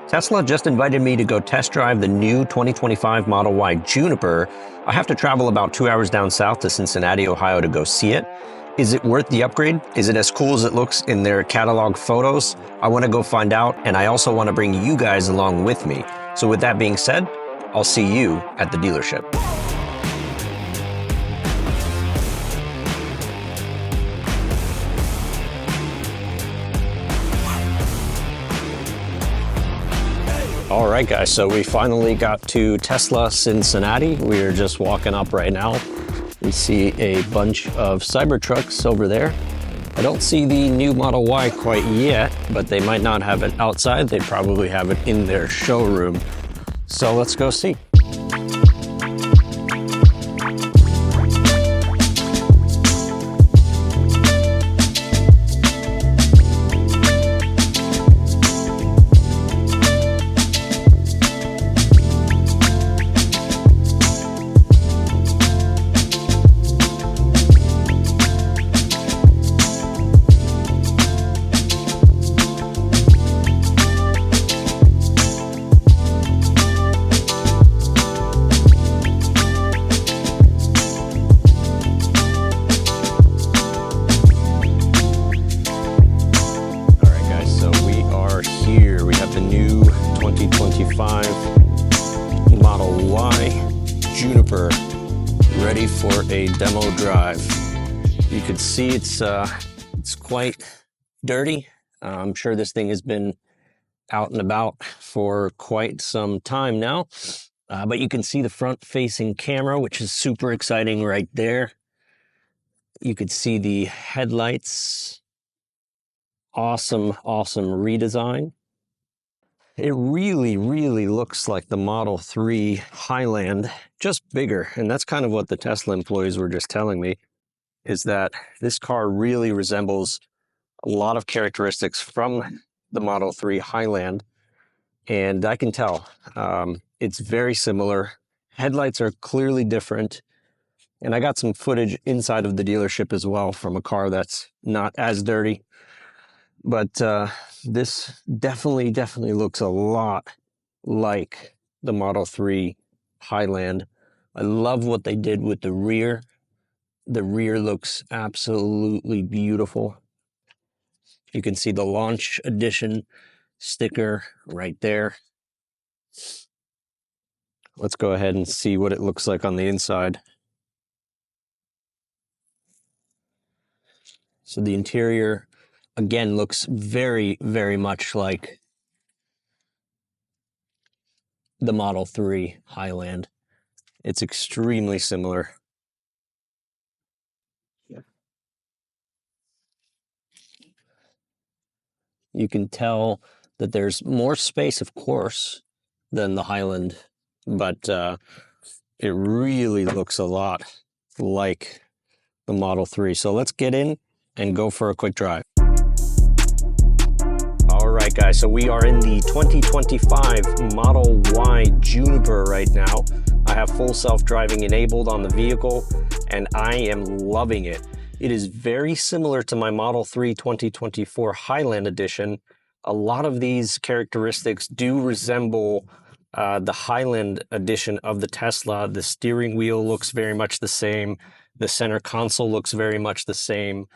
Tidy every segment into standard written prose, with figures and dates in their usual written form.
Tesla just invited me to go test drive the new 2025 Model Y Juniper. I have to travel about 2 hours down south to Cincinnati, Ohio to go see it. Is it worth the upgrade? Is it as cool as it looks in their catalog photos? I want to go find out, and I also want to bring you guys along with me. So with that being said, I'll see you at the dealership. All right, guys, so we finally got to Tesla Cincinnati. We're just walking up right now. We see a bunch of Cybertrucks over there. I don't see the new Model Y quite yet, but they might not have it outside. They probably have it in their showroom. So let's go see. Here we have the new 2025 Model Y Juniper ready for a demo drive. You can see it's quite dirty. I'm sure this thing has been out and about for quite some time now, but you can see the front-facing camera, which is super exciting right there. You could see the headlights. Awesome redesign. It really looks like the Model 3 Highland, just bigger. And that's kind of what the Tesla employees were just telling me, is that this car really resembles a lot of characteristics from the Model 3 Highland. And I can tell it's very similar. Headlights are clearly different. And I got some footage inside of the dealership as well from a car that's not as dirty. But this definitely looks a lot like the Model 3 Highland. I love what they did with the rear. The rear looks absolutely beautiful. You can see the Launch Edition sticker right there. Let's go ahead and see what it looks like on the inside. So the interior, again, looks very much like the Model 3 Highland. It's extremely similar. You can tell that there's more space, of course, than the Highland, but it really looks a lot like the Model 3. So let's get in and go for a quick drive. All right, guys, so we are in the 2025 Model Y Juniper right now. I have full self-driving enabled on the vehicle, and I am loving it. It is very similar to my Model 3 2024 Highland Edition. A lot of these characteristics do resemble the Highland Edition of the Tesla. The steering wheel looks very much the same. The center console looks very much the same.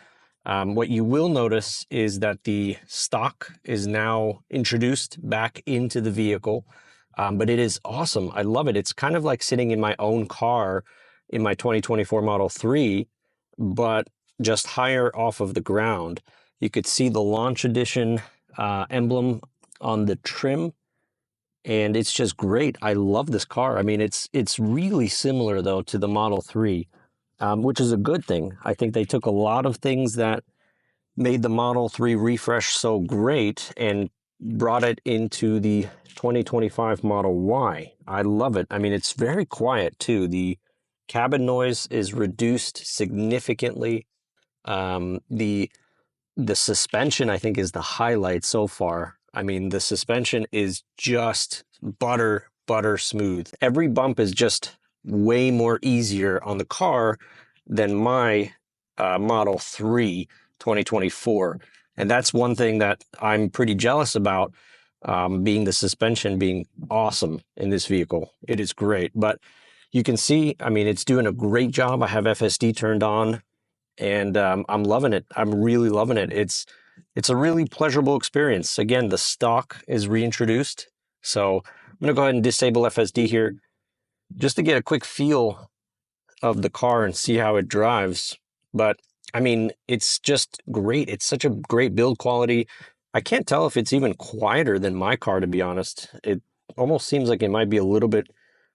What you will notice is that the stock is now introduced back into the vehicle, but it is awesome. I love it. It's kind of like sitting in my own car in my 2024 Model 3, but just higher off of the ground. You could see the Launch Edition emblem on the trim, and it's just great. I love this car. I mean, it's really similar, though, to the Model 3. Which is a good thing. I think they took a lot of things that made the Model 3 refresh so great and brought it into the 2025 Model Y. I love it. I mean, it's very quiet too. The cabin noise is reduced significantly. The suspension, I think, is the highlight so far. I mean, the suspension is just butter smooth. Every bump is just way more easier on the car than my Model 3 2024. And that's one thing that I'm pretty jealous about. being the suspension being awesome in this vehicle. It is great, but you can see, I mean, it's doing a great job. I have FSD turned on, and I'm loving it. I'm really loving it. It's a really pleasurable experience. Again, the stock is reintroduced, so I'm gonna go ahead and disable FSD here just to get a quick feel of the car and see how it drives. But I mean, it's just great. It's such a great build quality. I can't tell if it's even quieter than my car, to be honest. It almost seems like it might be a little bit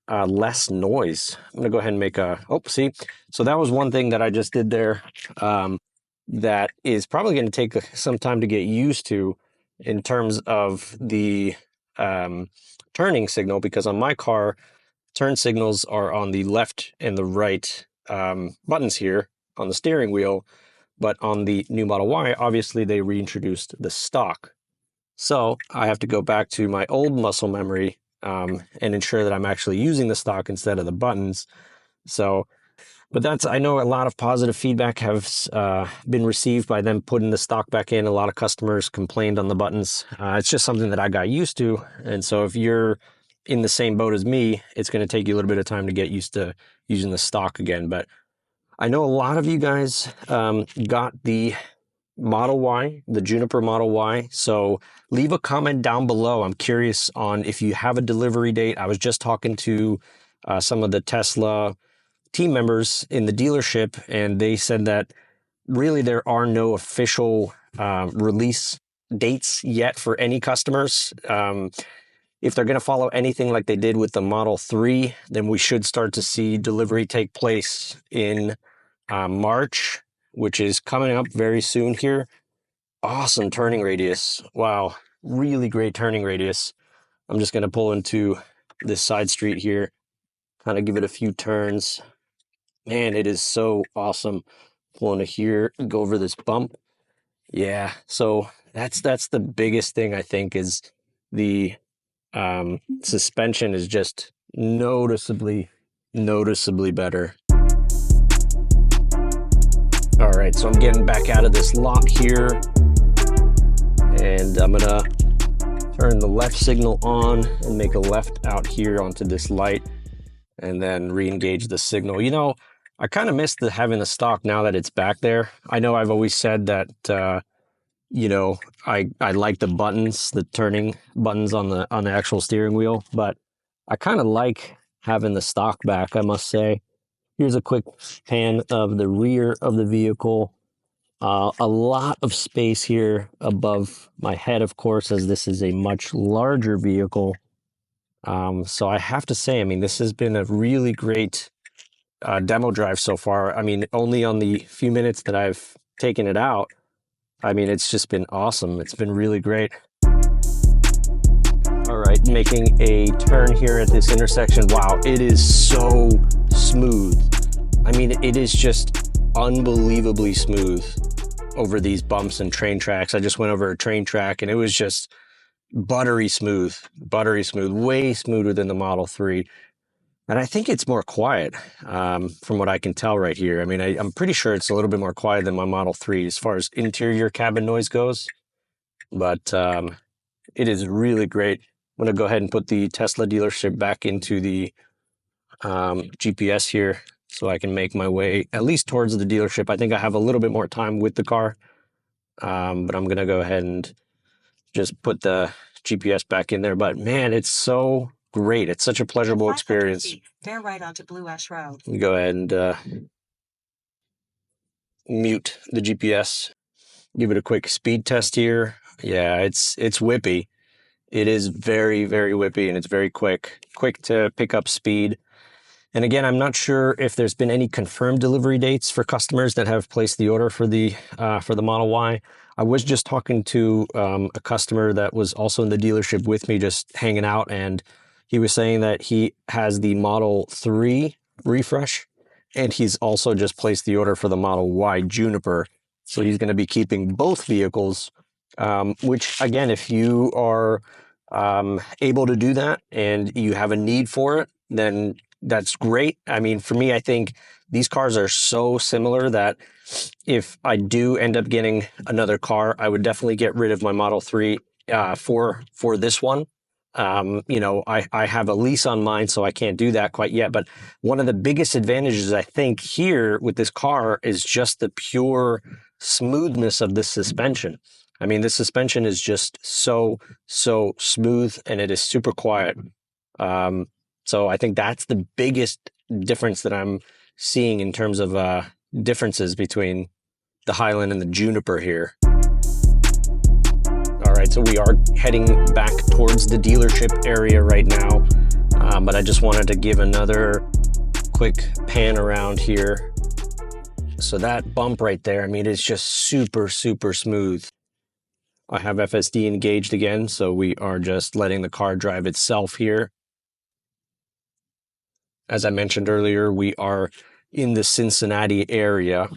less noise. I'm gonna go ahead and make a, oh, see, so that was one thing that I just did there, that is probably going to take some time to get used to in terms of the turning signal, because on my car, turn signals are on the left and the right buttons here on the steering wheel, but on the new Model Y, obviously they reintroduced the stock. So I have to go back to my old muscle memory and ensure that I'm actually using the stock instead of the buttons. So, but that's, I know a lot of positive feedback has been received by them putting the stock back in. A lot of customers complained on the buttons. It's just something that I got used to. And so if you're in the same boat as me, it's going to take you a little bit of time to get used to using the stock again. But I know a lot of you guys got the Model Y, the Juniper Model Y. So leave a comment down below. I'm curious on if you have a delivery date. I was just talking to some of the Tesla team members in the dealership, and they said that really there are no official release dates yet for any customers. If they're going to follow anything like they did with the Model 3, then we should start to see delivery take place in March, which is coming up very soon here. Awesome turning radius. Wow, really great turning radius. I'm just going to pull into this side street here, kind of give it a few turns. Man, it is so awesome. Pulling to here, go over this bump. Yeah, so that's the biggest thing, I think, is the suspension is just noticeably better. All right, so I'm getting back out of this lot here, and I'm gonna turn the left signal on and make a left out here onto this light, and then re-engage the signal. You know, I kind of miss having the stock now that it's back there. I know I've always said that, you know, I like the buttons, the turning buttons on the actual steering wheel, but I kind of like having the stock back, I must say. Here's a quick pan of the rear of the vehicle. A lot of space here above my head, of course, as this is a much larger vehicle. So I have to say, I mean, this has been a really great demo drive so far. I mean, only on the few minutes that I've taken it out, I mean, it's just been awesome. It's been really great. All right, making a turn here at this intersection. Wow, it is so smooth. I mean, it is just unbelievably smooth over these bumps and train tracks. I just went over a train track and it was just buttery smooth, way smoother than the Model 3. And I think it's more quiet from what I can tell right here. I mean, I'm pretty sure it's a little bit more quiet than my Model 3 as far as interior cabin noise goes. But it is really great. I'm going to go ahead and put the Tesla dealership back into the GPS here so I can make my way at least towards the dealership. I think I have a little bit more time with the car, but I'm going to go ahead and just put the GPS back in there. But man, it's so great. It's such a pleasurable experience. Bear right onto Blue Ash Road. Let me go ahead and mute the GPS. Give it a quick speed test here. Yeah, it's whippy. It is very, very whippy, and it's very quick to pick up speed. And again, I'm not sure if there's been any confirmed delivery dates for customers that have placed the order for the Model Y. I was just talking to a customer that was also in the dealership with me, just hanging out, and he was saying that he has the Model 3 refresh, and he's also just placed the order for the Model Y Juniper. So he's going to be keeping both vehicles, which again, if you are able to do that and you have a need for it, then that's great. I mean, for me, I think these cars are so similar that if I do end up getting another car, I would definitely get rid of my Model 3 for this one. You know, I have a lease on mine, so I can't do that quite yet. But one of the biggest advantages I think here with this car is just the pure smoothness of this suspension. I mean, this suspension is just so smooth, and it is super quiet. So I think that's the biggest difference that I'm seeing in terms of differences between the Highland and the Juniper here. All right, so we are heading back towards the dealership area right now, but I just wanted to give another quick pan around here. So that bump right there, I mean, it's just super smooth. I have FSD engaged again, so we are just letting the car drive itself here. As I mentioned earlier, we are in the Cincinnati area.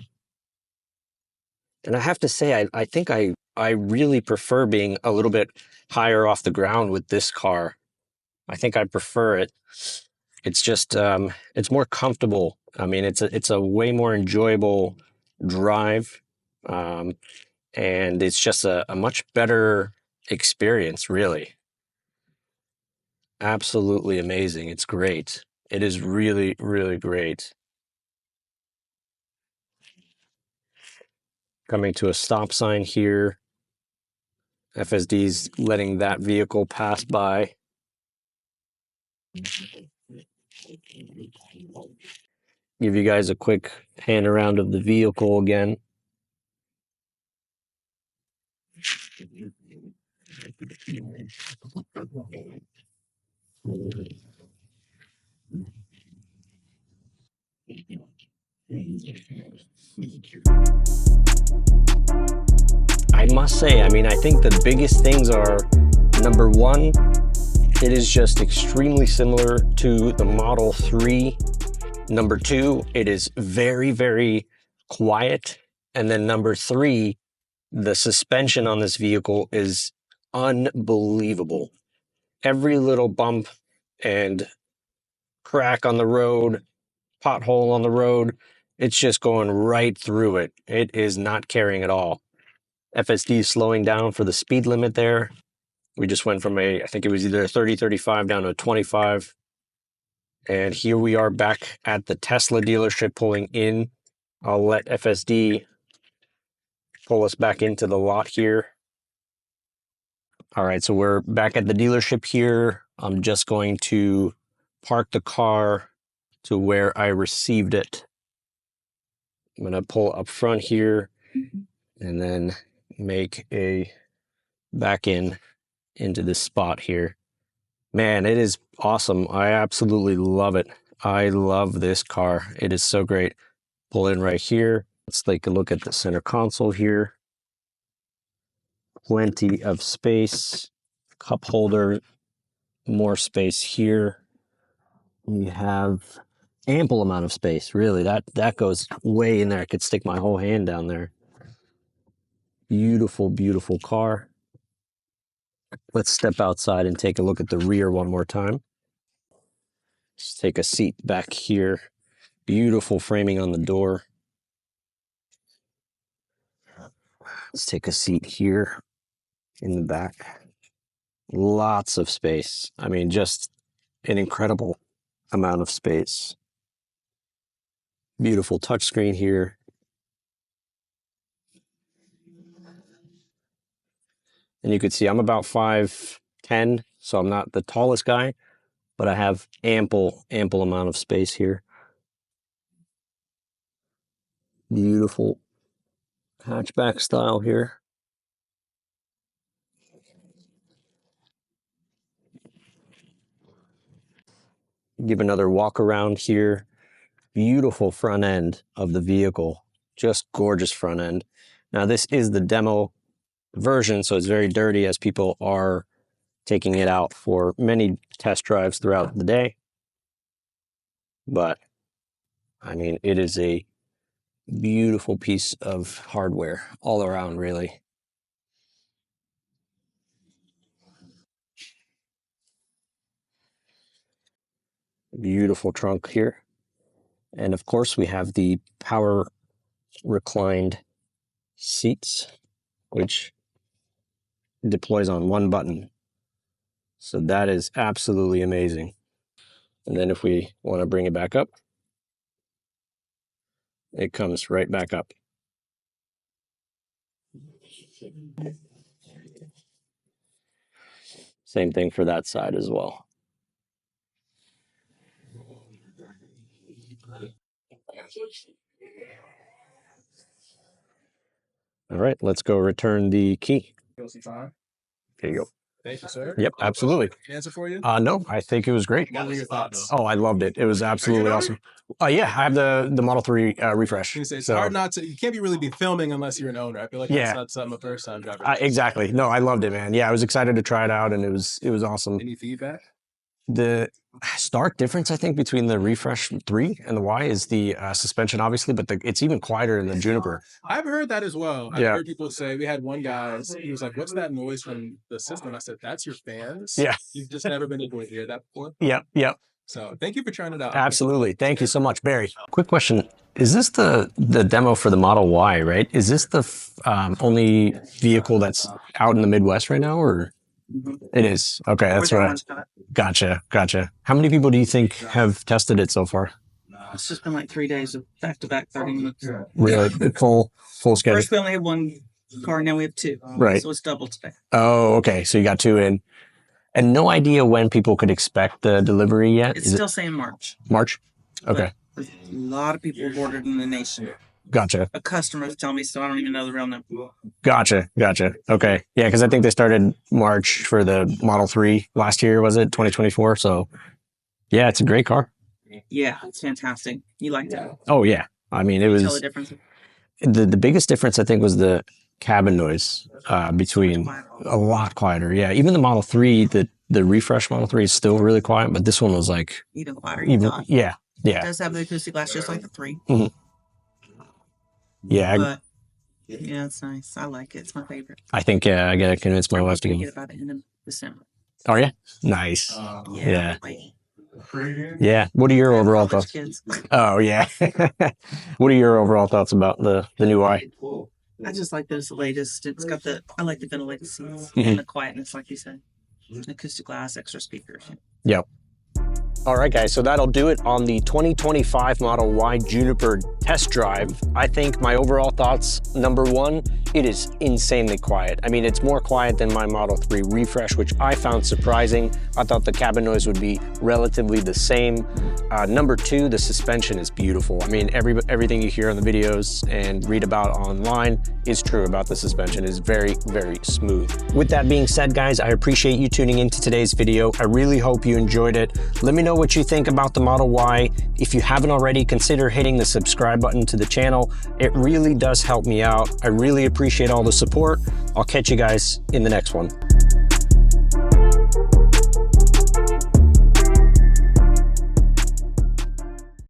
And I have to say, I think I really prefer being a little bit higher off the ground with this car. I think I prefer it. It's just, it's more comfortable. I mean, it's a way more enjoyable drive. And it's just a much better experience, really. Absolutely amazing. It's great. It is really great. Coming to a stop sign here. FSD's letting that vehicle pass by. Give you guys a quick pan around of the vehicle again. I must say, I mean, I think the biggest things are, number one, it is just extremely similar to the Model 3. Number two, it is very quiet. And then number three, the suspension on this vehicle is unbelievable. Every little bump and crack on the road, pothole on the road, it's just going right through it. It is not caring at all. FSD is slowing down for the speed limit there. We just went from I think it was either a 30, 35 down to a 25. And here we are back at the Tesla dealership pulling in. I'll let FSD pull us back into the lot here. All right, so we're back at the dealership here. I'm just going to park the car to where I received it. I'm going to pull up front here and then make a back into this spot here. Man, it is awesome. I absolutely love it. I love this car. It is so great. Pull in right here. Let's take a look at the center console here. Plenty of space. Cup holder. More space here. We have ample amount of space. Really, that goes way in there. I could stick my whole hand down there. Beautiful car. Let's step outside and take a look at the rear one more time. Let's take a seat back here. Beautiful framing on the door. Let's take a seat here in the back. Lots of space. I mean, just an incredible amount of space. Beautiful touchscreen here. And you can see I'm about 5'10", so I'm not the tallest guy, but I have ample amount of space here. Beautiful hatchback style here. Give another walk around here. Beautiful front end of the vehicle. Just gorgeous front end. Now this is the demo version, so it's very dirty as people are taking it out for many test drives throughout the day. But I mean, it is a beautiful piece of hardware all around, really. Beautiful trunk here. And of course, we have the power reclined seats, which deploys on one button. So that is absolutely amazing. And then if we want to bring it back up, it comes right back up. Same thing for that side as well. All right, let's go return the key. Here you go. Thank you, sir. Yep, absolutely. Answer for you? No, I think it was great. What were your thoughts? Oh, I loved it. It was absolutely awesome. Yeah, I have the Model 3 refresh. It's hard not to, you can't really be filming unless you're an owner. I feel like that's not something a first time driver does. Exactly. No, I loved it, man. Yeah, I was excited to try it out, and it was awesome. Any feedback? The stark difference, I think, between the Refresh 3 and the Y is the suspension, obviously, but it's even quieter in the Juniper. I've heard that as well. I've heard people say, we had one guy, he was like, what's that noise from the system? I said, that's your fans. Yeah. You've just never been able to hear that before. Yep. So thank you for trying it out. Absolutely. Thank you so much, Barry. Quick question. Is this the demo for the Model Y, right? Is this the only vehicle that's out in the Midwest right now, or? It is. Okay, that's right. Gotcha. How many people do you think have tested it so far? It's just been like 3 days of back-to-back 30 minutes. Really? Full schedule? First we only had one car, now we have two. Right. So it's double today. Oh, okay. So you got two in. And no idea when people could expect the delivery yet? It's still saying March. March? Okay. A lot of people ordered in the nation. Gotcha. A customer was telling me, so I don't even know the real number. Gotcha. Okay. Yeah, because I think they started March for the Model 3 last year, was it? 2024. So, yeah, it's a great car. Yeah, it's fantastic. You liked it? Oh, yeah. I mean, it was... Tell the difference? The biggest difference, I think, was the cabin noise between... A lot quieter, yeah. Even the Model 3, the Refresh Model 3 is still really quiet, but this one was like... Even quieter. Yeah. It does have the acoustic glass just like the 3. Mm-hmm. Yeah. But, yeah, it's nice. I like it. It's my favorite. I think I got to convince my wife to get about it in December. Oh, yeah? Nice. Yeah. Yeah. What are your overall thoughts? Oh, yeah. What are your overall thoughts about the new Y? I just like this latest. It's got I like the ventilated seats and the quietness, like you said. Acoustic glass, extra speakers. Yep. All right, guys, so that'll do it on the 2025 Model Y Juniper test drive. I think my overall thoughts, number one, it is insanely quiet. I mean, it's more quiet than my Model 3 Refresh, which I found surprising. I thought the cabin noise would be relatively the same. Number two, the suspension is beautiful. I mean, everything you hear on the videos and read about online is true about the suspension. It's very, very smooth. With that being said, guys, I appreciate you tuning into today's video. I really hope you enjoyed it. Let me know what you think about the Model Y. If you haven't already, consider hitting the subscribe button to the channel. It really does help me out. I really appreciate all the support. I'll catch you guys in the next one.